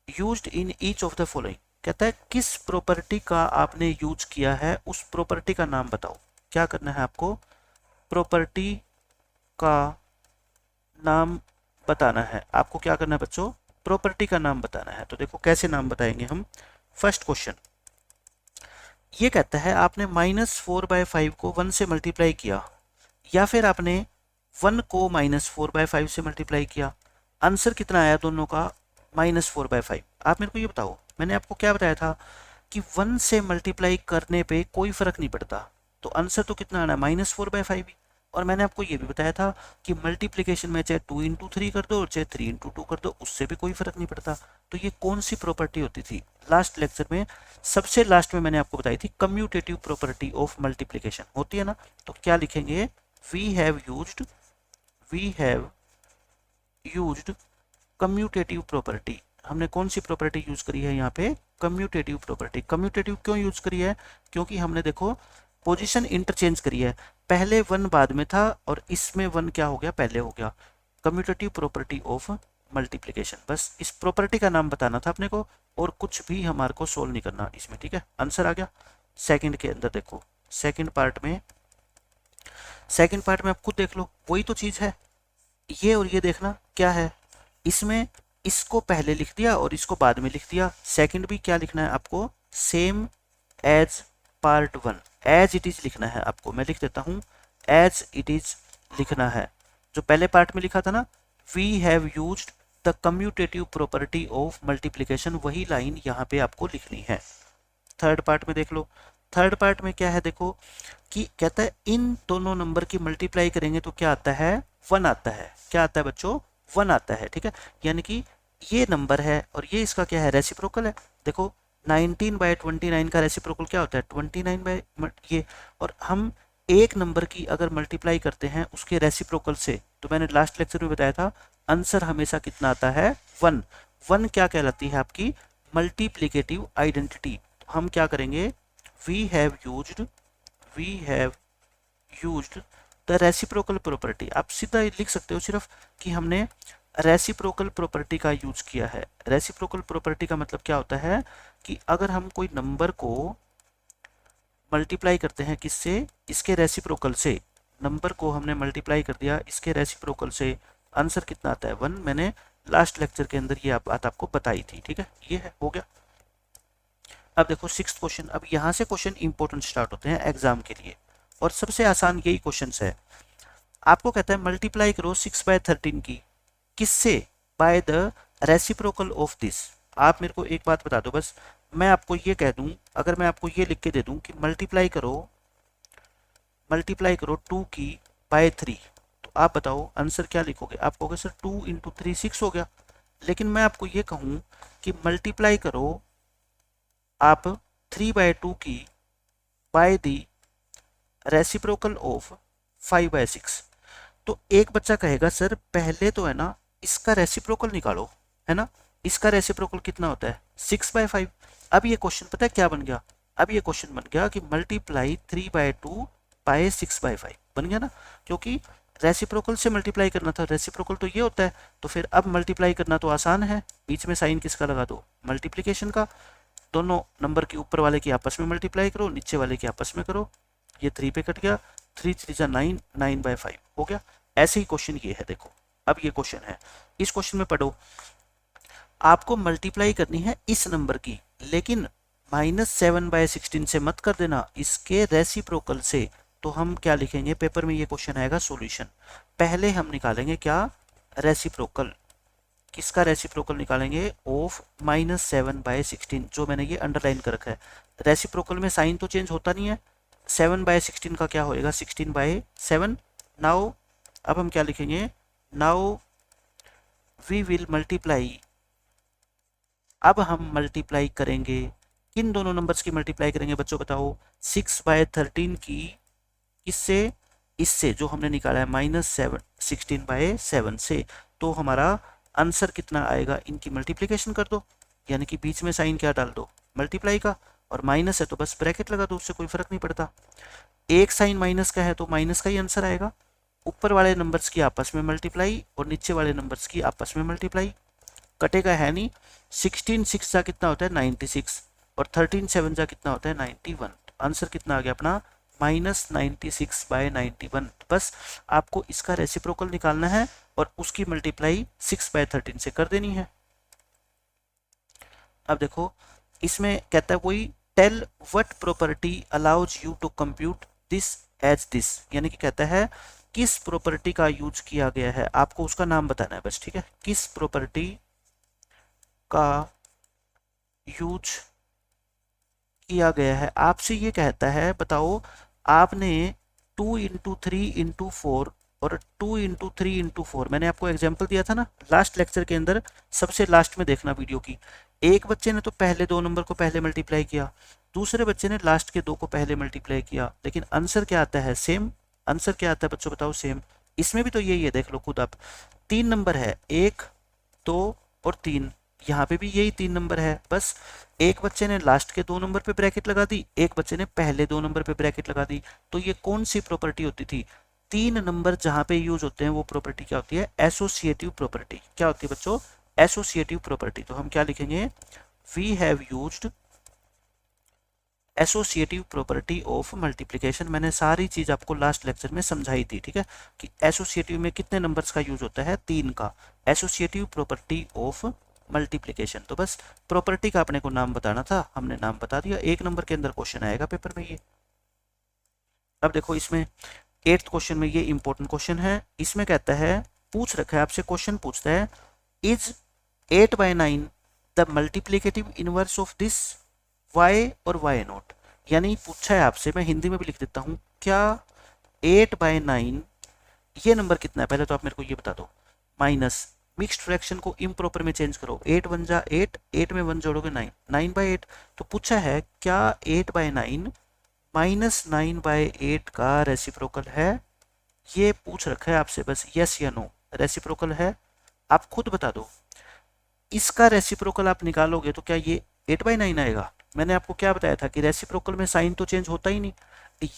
used in each of the following, कहता है किस प्रॉपर्टी का आपने यूज किया है, उस प्रॉपर्टी का नाम बताओ। क्या करना है आपको, प्रॉपर्टी का नाम बताना है, आपको क्या करना है बच्चों, प्रॉपर्टी का नाम बताना है। तो देखो कैसे नाम बताएंगे हम। फर्स्ट क्वेश्चन ये कहता है आपने -4/5 को 1 से मल्टीप्लाई किया, या फिर आपने 1 को -4/5 से मल्टीप्लाई किया, आंसर कितना आया दोनों का, -4/5। आप मेरे को ये बताओ, मैंने आपको क्या बताया था कि 1 से मल्टीप्लाई करने पे कोई फर्क नहीं पड़ता, तो आंसर तो कितना आना, -4/5 ही। और मैंने आपको ये भी बताया था कि मल्टीप्लिकेशन में चाहे 2 × 3 कर दो और चाहे 3 × 2 कर दो, उससे भी कोई फर्क नहीं पड़ता। तो ये कौन सी प्रॉपर्टी होती थी, लास्ट लेक्चर में सबसे लास्ट में मैंने आपको बताई थी, कम्यूटेटिव प्रॉपर्टी ऑफ मल्टीप्लिकेशन होती है ना। तो क्या लिखेंगे, we have used commutative property. हमने कौन सी प्रॉपर्टी यूज करी है यहाँ पे, कम्यूटेटिव प्रॉपर्टी। कम्यूटेटिव क्यों यूज करी है, क्योंकि हमने देखो पोजीशन इंटरचेंज करी है, पहले 1 बाद में था और इसमें 1 क्या हो गया, पहले हो गया। कम्यूटेटिव प्रॉपर्टी ऑफ मल्टीप्लिकेशन, बस इस प्रॉपर्टी का नाम बताना था अपने को, और कुछ भी हमारे को सोल्व नहीं करना इसमें, ठीक है। आंसर आ गया। सेकंड के अंदर देखो, सेकंड पार्ट में आप खुद देख लो, वही तो चीज है, ये और ये देखना क्या है, इसमें इसको पहले लिख दिया और इसको बाद में लिख दिया। सेकंड भी क्या लिखना है आपको, same as part 1, as it is लिखना है आपको। मैं लिख देता हूं, एज इट इज लिखना है। जो पहले पार्ट में लिखा था ना, we have used the commutative property of multiplication, वही लाइन यहाँ पे आपको लिखनी है। थर्ड पार्ट में देख लो, थर्ड पार्ट में क्या है देखो, कि कहता है इन दोनों नंबर की मल्टीप्लाई करेंगे तो क्या आता है, 1 आता है। क्या आता है बच्चों, 1 आता है, ठीक है। यानी कि ये नंबर है और ये इसका क्या है, रेसिप्रोकल है। देखो 19/29 का रेसिप्रोकल क्या होता है, 29 ये, और हम एक नंबर की अगर मल्टीप्लाई करते हैं उसके रेसिप्रोकल से, तो मैंने लास्ट लेक्चर में बताया था, आंसर हमेशा कितना आता है, 1। 1 क्या कहलाती है आपकी, मल्टीप्लिकेटिव आइडेंटिटी। हम क्या करेंगे, we have used the reciprocal property. आप सीधा लिख सकते हो सिर्फ कि हमने रेसिप्रोकल प्रॉपर्टी का यूज किया है। रेसिप्रोकल प्रॉपर्टी का मतलब क्या होता है कि अगर हम कोई नंबर को मल्टीप्लाई करते हैं किससे, इसके रेसिप्रोकल से, नंबर को हमने मल्टीप्लाई कर दिया इसके रेसिप्रोकल से, आंसर कितना आता है, 1। मैंने लास्ट लेक्चर के अंदर ये बात आपको बताई थी, ठीक है। ये है, हो गया। अब देखो सिक्स्थ क्वेश्चन, अब यहाँ से क्वेश्चन इंपॉर्टेंट स्टार्ट होते हैं एग्जाम के लिए, और सबसे आसान यही क्वेश्चन है। आपको कहता है मल्टीप्लाई करो 6/13 की, किससे, by the reciprocal of this. आप मेरे को एक बात बता दो बस, मैं आपको ये कह दूं, अगर मैं आपको ये लिख के दे दूं कि मल्टीप्लाई करो 2 की बाय 3, तो आप बताओ आंसर क्या लिखोगे। आप कहोगे सर 2 × 3 6 हो गया, लेकिन मैं आपको ये कहूँ कि मल्टीप्लाई करो आप 3/2 की बाय दी रेसिप्रोकल ऑफ 5/6। तो एक बच्चा कहेगा सर पहले तो है ना इसका रेसिप्रोकल निकालो, है ना, इसका रेसिप्रोकल कितना होता है, 6/5। अब ये क्वेश्चन पता है क्या बन गया, अब ये क्वेश्चन बन गया कि मल्टीप्लाई 3/2 बाय 6/5 बन गया ना, क्योंकि रेसिप्रोकल से मल्टीप्लाई करना था, रेसिप्रोकल तो ये होता है, तो फिर अब मल्टीप्लाई करना तो आसान है, बीच में साइन किसका लगा दो, मल्टीप्लिकेशन का। दोनों नंबर के ऊपर वाले की आपस में मल्टीप्लाई करो, नीचे वाले की आपस में करो, ये 3 पे कट गया, 3 3 जा 9, 9/5 हो गया। ऐसे ही क्वेश्चन ये है, देखो अब ये क्वेश्चन है, इस क्वेश्चन में पढ़ो, आपको मल्टीप्लाई करनी है इस नंबर की, लेकिन -7/16 से मत कर देना, इसके रेसिप्रोकल से। तो हम क्या लिखेंगे, पेपर में ये क्वेश्चन आएगा सॉल्यूशन, पहले हम निकालेंगे क्या, रेसिप्रोकल। किसका रेसिप्रोकल निकालेंगे, ऑफ -7/16, जो मैंने ये अंडरलाइन कर रखा है। रेसिप्रोकल में साइन तो चेंज होता नहीं है, 7/16 का क्या होएगा, 16/7। नाउ अब हम क्या लिखेंगे, नाउ वी विल मल्टीप्लाई, अब हम मल्टीप्लाई करेंगे, किन दोनों नंबर्स की मल्टीप्लाई करेंगे बच्चों बताओ, 6/13 की किससे, इससे जो हमने निकाला है -16/7 से। तो हमारा आंसर कितना आएगा, इनकी मल्टीप्लिकेशन कर दो, यानी कि बीच में साइन क्या डाल दो, मल्टीप्लाई का, और माइनस है तो बस ब्रैकेट लगा दो, उससे कोई फर्क नहीं पड़ता। एक साइन माइनस का है तो माइनस का ही आंसर आएगा। ऊपर वाले नंबर्स की आपस में मल्टीप्लाई और नीचे वाले नंबर्स की आपस में मल्टीप्लाई, कटेगा है नहीं। 16 6 जा कितना होता है 96, और 13 7 जा कितना होता है 91। आंसर कितना आ गया अपना, -96/91। बस आपको इसका रेसिप्रोकल निकालना है और उसकी मल्टीप्लाई 6/13 से कर देनी है। अब देखो इसमें कहता है कोई, tell what property allows you to compute this as this, यानी कि कहता है किस प्रॉपर्टी का यूज किया गया है, आपको उसका नाम बताना है बस, ठीक है। किस प्रॉपर्टी का यूज किया गया है, आपसे ये कहता है बताओ, आपने 2 × 3 × 4 और 2 × 3 × 4, मैंने आपको एग्जांपल दिया था ना लास्ट लेक्चर के अंदर, सबसे लास्ट में देखना वीडियो की। एक बच्चे ने तो पहले दो नंबर को पहले मल्टीप्लाई किया, दूसरे बच्चे ने लास्ट के दो को पहले मल्टीप्लाई किया, लेकिन आंसर क्या आता है, सेम। आंसर क्या आता है बच्चों बताओ, सेम। इसमें भी तो यही है, देख लो खुद आप, 3 नंबर है, 1 2 और 3, यहाँ पे भी यही 3 नंबर है, बस एक बच्चे ने लास्ट के 2 नंबर पे ब्रैकेट लगा दी, एक बच्चे ने पहले 2 नंबर पे ब्रैकेट लगा दी। तो ये कौन सी प्रॉपर्टी होती थी, 3 नंबर जहां पे यूज होते हैं वो प्रॉपर्टी क्या होती है, एसोसिएटिव प्रॉपर्टी। क्या होती है बच्चों, एसोसिएटिव प्रॉपर्टी। तो हम क्या लिखेंगे, we have used associative property of multiplication. मैंने सारी चीज आपको लास्ट लेक्चर में समझाई थी, ठीक है, कि एसोसिएटिव में कितने नंबर्स का यूज होता है, 3 का। एसोसिएटिव प्रॉपर्टी ऑफ मल्टीप्लिकेशन, तो बस प्रॉपर्टी का अपने को नाम बताना था, हमने नाम बता दिया। 1 नंबर के अंदर क्वेश्चन आएगा पेपर में ये। अब देखो इसमें 8th क्वेश्चन में, ये इंपॉर्टेंट क्वेश्चन है, इसमें कहता है, पूछ रखा है आपसे, क्वेश्चन पूछता है, is 8/9 the multiplicative inverse of this y और y नॉट। यानी पूछा है आपसे, मैं हिंदी में भी लिख देता हूं, क्या 8/9 ये नंबर कितना है, पहले तो आप मेरे को ये बता दो, माइनस मिक्स्ड फ्रैक्शन को इम्प्रॉपर में चेंज करो, 8 1 जा 8, 8 में 1 जोड़ोगे 9, 9/8। तो पूछा है क्या 8/9 -9/8 का रेसिप्रोकल है, ये पूछ रखा है आपसे, बस यस या नो, रेसिप्रोकल है, आप खुद बता दो। इसका रेसिप्रोकल आप निकालोगे तो क्या ये 8/9 आएगा। मैंने आपको क्या बताया था कि रेसिप्रोकल में साइन तो चेंज होता ही नहीं,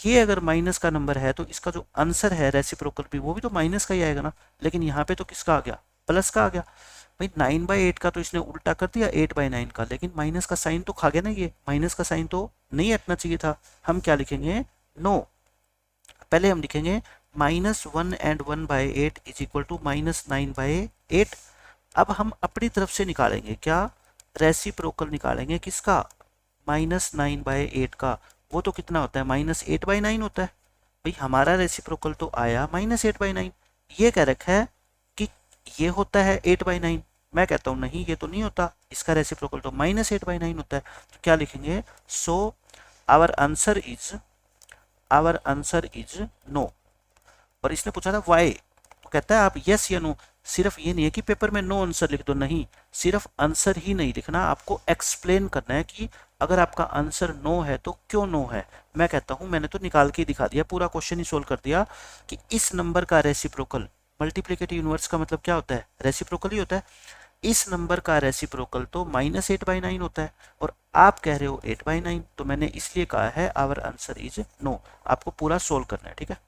ये अगर माइनस का नंबर है तो इसका जो आंसर है रेसिप्रोकल भी वो भी तो माइनस का ही आएगा ना, लेकिन यहाँ पे तो किसका आ गया, प्लस का आ गया। भाई 9/8 का तो इसने उल्टा कर दिया 8/9 का, लेकिन माइनस का साइन तो खा गया ना, ये माइनस का साइन तो नहीं हटना चाहिए था। हम क्या लिखेंगे, नो, पहले हम लिखेंगे -1 and 1/8 इज इक्वल टू -9/8। अब हम अपनी तरफ से निकालेंगे क्या, रेसिप्रोकल निकालेंगे किसका, -9/8 का। वो तो कितना होता है, -8/9 होता है। भाई हमारा रेसिप्रोकल तो आया -8/9, ये कह रखा है कि ये होता है 8/9, मैं कहता हूँ नहीं ये तो नहीं होता, इसका रेसिप्रोकल तो -8/9 होता है। तो क्या लिखेंगे, so our answer is no. और इसने पूछा था वाई, तो कहता है आप यस या नो। सिर्फ ये नहीं है कि पेपर में नो आंसर लिख दो, नहीं, सिर्फ आंसर ही नहीं लिखना, आपको एक्सप्लेन करना है कि अगर आपका आंसर नो है तो क्यों नो है। मैं कहता हूं, मैंने तो निकाल के ही दिखा दिया, पूरा क्वेश्चन ही सोल्व कर दिया कि इस नंबर का रेसिप्रोकल, मल्टीप्लिकेटिव इनवर्स का मतलब क्या होता है, रेसिप्रोकल ही होता है। इस नंबर का रेसिप्रोकल तो -8/9 होता है और आप कह रहे हो 8/9, तो मैंने इसलिए कहा है आवर आंसर इज नो। आपको पूरा सोल्व करना है, ठीक है।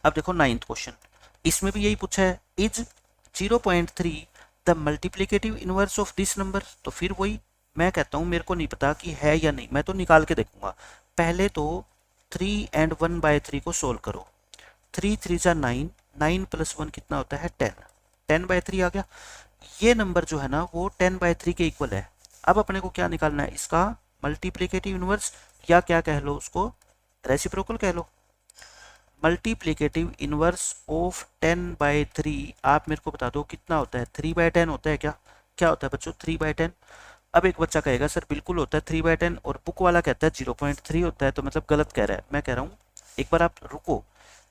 अब देखो 9th क्वेश्चन, इसमें भी यही पूछा है, is 0.3 the multiplicative inverse of this number. तो फिर वही मैं कहता हूं, मेरे को नहीं पता कि है या नहीं, मैं तो निकाल के देखूंगा। पहले तो 3 एंड 1/3 को सोल्व करो। 3 3 जा 9, 9 + 1 कितना होता है 10, 10/3 आ गया। ये नंबर जो है ना वो 10/3 के इक्वल है। अब अपने को क्या निकालना है, इसका मल्टीप्लिकेटिव इनवर्स, या क्या कह लो उसको, रेसिप्रोकल कह लो। मल्टीप्लिकेटिव इनवर्स ऑफ 10/3 आप मेरे को बता दो कितना होता है, 3/10 होता है क्या? क्या होता है बच्चों 3/10? अब एक बच्चा कहेगा सर बिल्कुल होता है 3/10, और बुक वाला कहता है 0.3 होता है, तो मतलब गलत कह रहा है। मैं कह रहा हूँ एक बार आप रुको,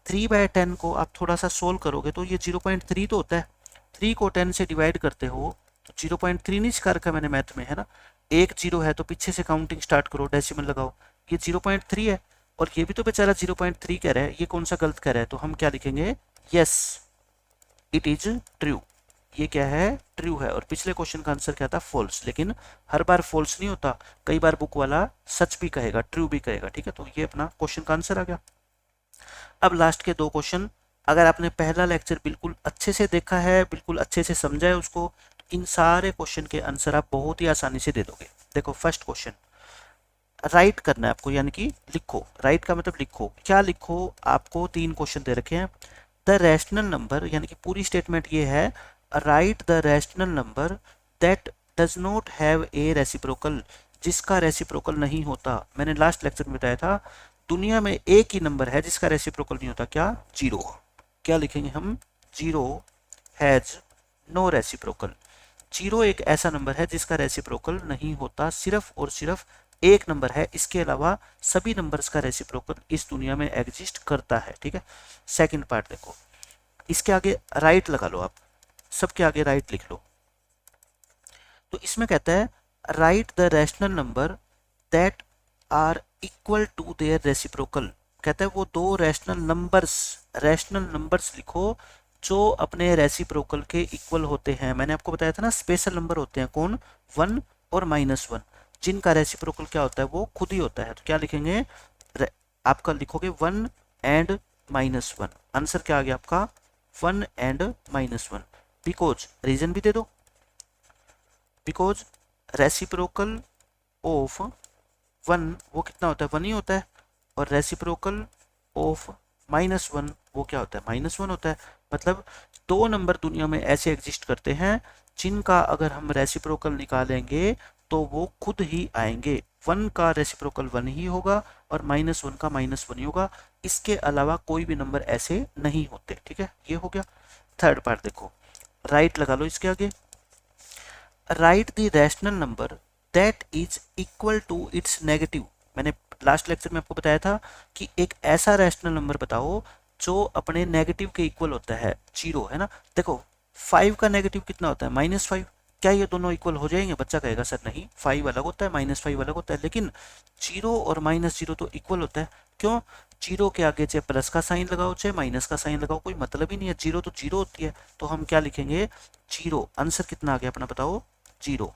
3/10 को आप थोड़ा सा सोल्व करोगे तो ये 0.3 तो होता है। 3 को 10 से डिवाइड करते हो तो 0.3 नहीं कर रखा मैंने मैथ में, है ना। एक जीरो है तो पीछे से काउंटिंग स्टार्ट करो, डेसिमल लगाओ, ये 0.3 है। और ये भी तो बेचारा 0.3 कह रहा है, ये कौन सा गलत कह रहा है, तो हम क्या लिखेंगे, यस इट इज ट्रू। ये क्या है, ट्रू है। और पिछले क्वेश्चन का आंसर क्या था, फॉल्स। लेकिन हर बार फॉल्स नहीं होता, कई बार बुक वाला सच भी कहेगा, ट्रू भी कहेगा, ठीक है। तो ये अपना क्वेश्चन का आंसर आ गया। अब लास्ट के दो क्वेश्चन, अगर आपने पहला लेक्चर बिल्कुल अच्छे से देखा है, बिल्कुल अच्छे से समझा है उसको, तो इन सारे क्वेश्चन के आंसर आप बहुत ही आसानी से दे दोगे। देखो फर्स्ट क्वेश्चन, राइट करना है आपको, यानी कि लिखो। राइट का मतलब लिखो, क्या लिखो, आपको 3 क्वेश्चन दे रखे हैं। द रैशनल नंबर, यानी कि पूरी स्टेटमेंट ये है, write the rational number that does not have a reciprocal, जिसका रेसिप्रोकल नहीं होता। मैंने लास्ट लेक्चर में बताया था दुनिया में एक ही नंबर है जिसका रेसिप्रोकल नहीं होता, क्या, 0। क्या लिखेंगे हम, 0 हैज नो रेसिप्रोकल। 0 एक ऐसा नंबर है जिसका रेसिप्रोकल नहीं होता, सिर्फ और सिर्फ एक नंबर है, इसके अलावा सभी नंबर्स का रेसिप्रोकल इस दुनिया में एग्जिस्ट करता है, ठीक है। सेकंड पार्ट देखो, इसके आगे राइट लगा लो, आप सबके आगे राइट लिख लो। तो इसमें कहता है write the rational number that are equal to their reciprocal. कहता है वो दो रैशनल नंबर्स लिखो जो अपने रेसिप्रोकल के इक्वल होते हैं। मैंने आपको बताया था ना स्पेशल नंबर होते हैं, कौन, 1 और -1, जिनका रेसिप्रोकल क्या होता है, वो खुद ही होता है। तो क्या लिखेंगे, आपका लिखोगे 1 एंड -1। आंसर क्या आ गया आपका, 1 एंड -1। बिकॉज, रीजन भी दे दो, बिकॉज रेसिप्रोकल ऑफ 1 वो कितना होता है, 1 ही होता है, और रेसिप्रोकल ऑफ -1 वो क्या होता है, -1 होता है। मतलब दो नंबर दुनिया में ऐसे एग्जिस्ट करते हैं जिनका अगर हम रेसिप्रोकल निकालेंगे तो वो खुद ही आएंगे। 1 का रेसिप्रोकल 1 ही होगा और -1 का -1 ही होगा, इसके अलावा कोई भी नंबर ऐसे नहीं होते, ठीक है। ये हो गया। थर्ड पार्ट देखो, राइट लगा लो इसके आगे, write the rational number that is equal to its negative. मैंने लास्ट लेक्चर में आपको बताया था कि एक ऐसा रैशनल नंबर बताओ जो अपने नेगेटिव के इक्वल होता है, 0 है ना। देखो 5 का नेगेटिव कितना होता है, -5। क्या ये दोनों इक्वल हो जाएंगे, बच्चा कहेगा सर नहीं, 5 अलग होता है, -5 अलग होता है। लेकिन 0 और -0 तो इक्वल होता है, क्यों, 0 के आगे चाहे प्लस का साइन लगाओ चाहे माइनस का साइन लगाओ, कोई मतलब ही नहीं है, 0 तो 0 होती है। तो हम क्या लिखेंगे, 0। आंसर कितना आ गया अपना, बताओ, 0।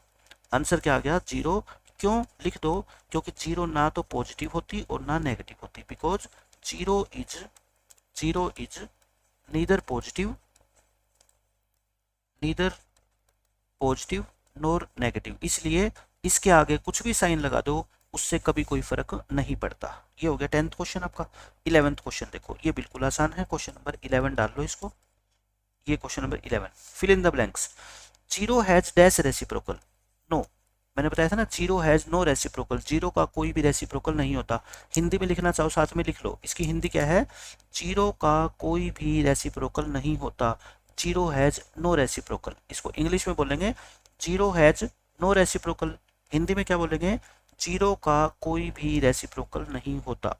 आंसर क्या आ गया, 0। क्यों लिख दो, क्योंकि 0 ना तो पॉजिटिव होती और ना नेगेटिव होती, because 0 is neither positive nor negative, इसलिए इसके आगे कुछ भी साइन लगा दो उससे कभी कोई फर्क नहीं पड़ता। ये हो गया 10th क्वेश्चन आपका। 11th क्वेश्चन देखो, ये बिल्कुल आसान है, क्वेश्चन नंबर 11 डाल लो इसको। ये question number 11, fill in the blanks. 0 has dash reciprocal, no. मैंने बताया था ना 0 हैज नो रेसिप्रोकल, 0 का कोई भी रेसिप्रोकल नहीं होता। हिंदी में लिखना चाहो साथ में लिख लो, इसकी हिंदी क्या है, 0 का कोई भी रेसिप्रोकल नहीं होता, 0 हैज नो रेसिप्रोकल। इसको इंग्लिश में बोलेंगे 0 हैज नो रेसिप्रोकल, हिंदी में क्या बोलेंगे, 0 का कोई भी रेसिप्रोकल नहीं होता।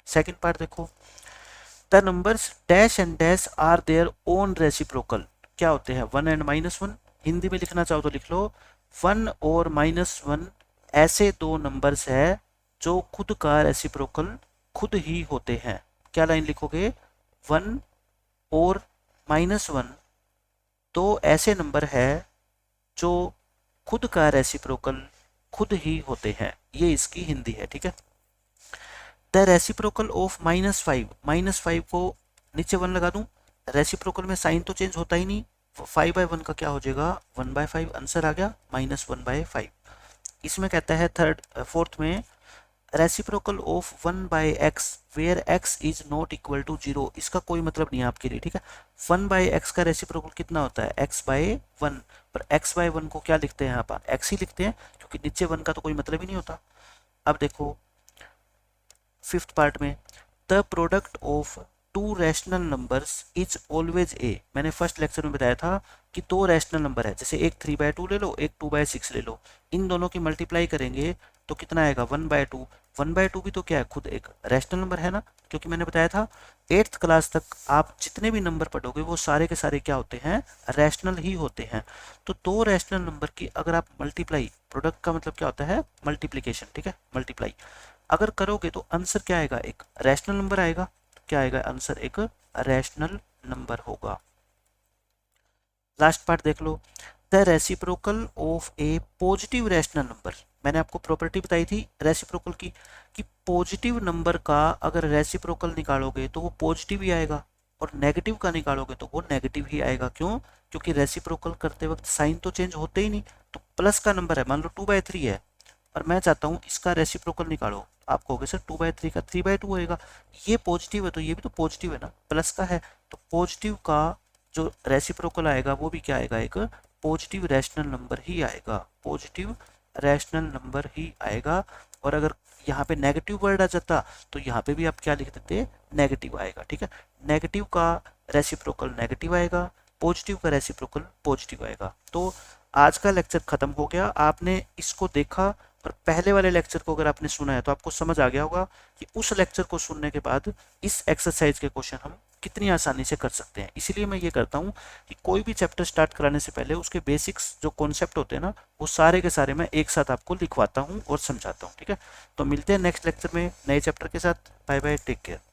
सेकंड पार्ट देखो, the numbers dash and dash are their own reciprocal. क्या होते हैं, 1 एंड -1। हिंदी में लिखना चाहो तो लिख लो 1 और -1 ऐसे दो नंबर्स है जो खुद का रेसिप्रोकल खुद ही होते हैं। क्या लाइन लिखोगे, 1 और -1 तो ऐसे नंबर है जो खुद का रेसिप्रोकल खुद ही होते हैं, ये इसकी हिंदी है, ठीक है। द रेसिप्रोकल ऑफ -5 को नीचे 1 लगा दूं, रेसिप्रोकल में साइन तो चेंज होता ही नहीं, 5/1 का क्या हो जाएगा 1/5, आंसर आ गया -1/5। इसमें कहता है फोर्थ में reciprocal of 1/x where x is not equal to 0, इसका कोई मतलब नहीं है आपके लिए, ठीक है। 1/x का रेसिप्रोकल कितना होता है x/1, पर x/1 को क्या लिखते हैं आप x ही लिखते हैं, क्योंकि नीचे 1 का तो कोई मतलब ही नहीं होता। अब देखो फिफ्थ पार्ट में, the product of to rational numbers is always a, मैंने फर्स्ट लेक्चर में बताया था कि दो रैशनल नंबर है, जैसे एक 3/2 ले लो, एक 2/6 ले लो, इन दोनों की मल्टीप्लाई करेंगे तो कितना आएगा 1/2। 1/2 भी तो क्या है, खुद एक रैशनल नंबर है ना, क्योंकि मैंने बताया था 8th क्लास तक आप जितने भी नंबर पढ़ोगे वो सारे के सारे क्या होते हैं, रैशनल ही होते हैं। तो दो रैशनल नंबर की अगर आप मल्टीप्लाई, प्रोडक्ट का मतलब क्या होता है मल्टीप्लीकेशन, ठीक है, मल्टीप्लाई अगर करोगे तो आंसर क्या आएगा, एक रैशनल नंबर आएगा। तो क्या आएगा आंसर, एक रैशनल नंबर होगा। लास्ट पार्ट देख लो, the reciprocal of a positive rational number, मैंने आपको प्रॉपर्टी बताई थी रेसिप्रोकल की कि पॉजिटिव नंबर का अगर रेसिप्रोकल निकालोगे तो वो पॉजिटिव ही आएगा, और नेगेटिव का निकालोगे तो वो नेगेटिव ही आएगा। क्यों, क्योंकि रेसिप्रोकल करते वक्त साइन तो चेंज होते ही नहीं। तो प्लस का नंबर है, मान लो 2/3 है, और मैं चाहता हूँ इसका रेसिप्रोकल निकालो, आप कहोगे सर 2/3 का 3/2 होएगा, ये पॉजिटिव है तो ये भी तो पॉजिटिव है ना, प्लस का है, तो पॉजिटिव का जो रेसिप्रोकल आएगा वो भी क्या आएगा, एक पॉजिटिव रैशनल नंबर ही आएगा, पॉजिटिव रैशनल नंबर ही आएगा। और अगर यहाँ पे नेगेटिव वर्ड आ जाता तो यहाँ पे भी आप क्या लिख देते, नेगेटिव आएगा, ठीक है। नेगेटिव का रेसिप्रोकल नेगेटिव आएगा, पॉजिटिव का रेसिप्रोकल पॉजिटिव आएगा। तो आज का लेक्चर खत्म हो गया, आपने इसको देखा और पहले वाले लेक्चर को अगर आपने सुना है तो आपको समझ आ गया होगा कि उस लेक्चर को सुनने के बाद इस एक्सरसाइज के क्वेश्चन हम कितनी आसानी से कर सकते हैं। इसीलिए मैं ये करता हूँ कि कोई भी चैप्टर स्टार्ट कराने से पहले उसके बेसिक्स जो कॉन्सेप्ट होते हैं ना, वो सारे के सारे मैं एक साथ आपको लिखवाता हूँ और समझाता हूँ, ठीक है। तो मिलते हैं नेक्स्ट लेक्चर में नए चैप्टर के साथ। Bye bye, take care.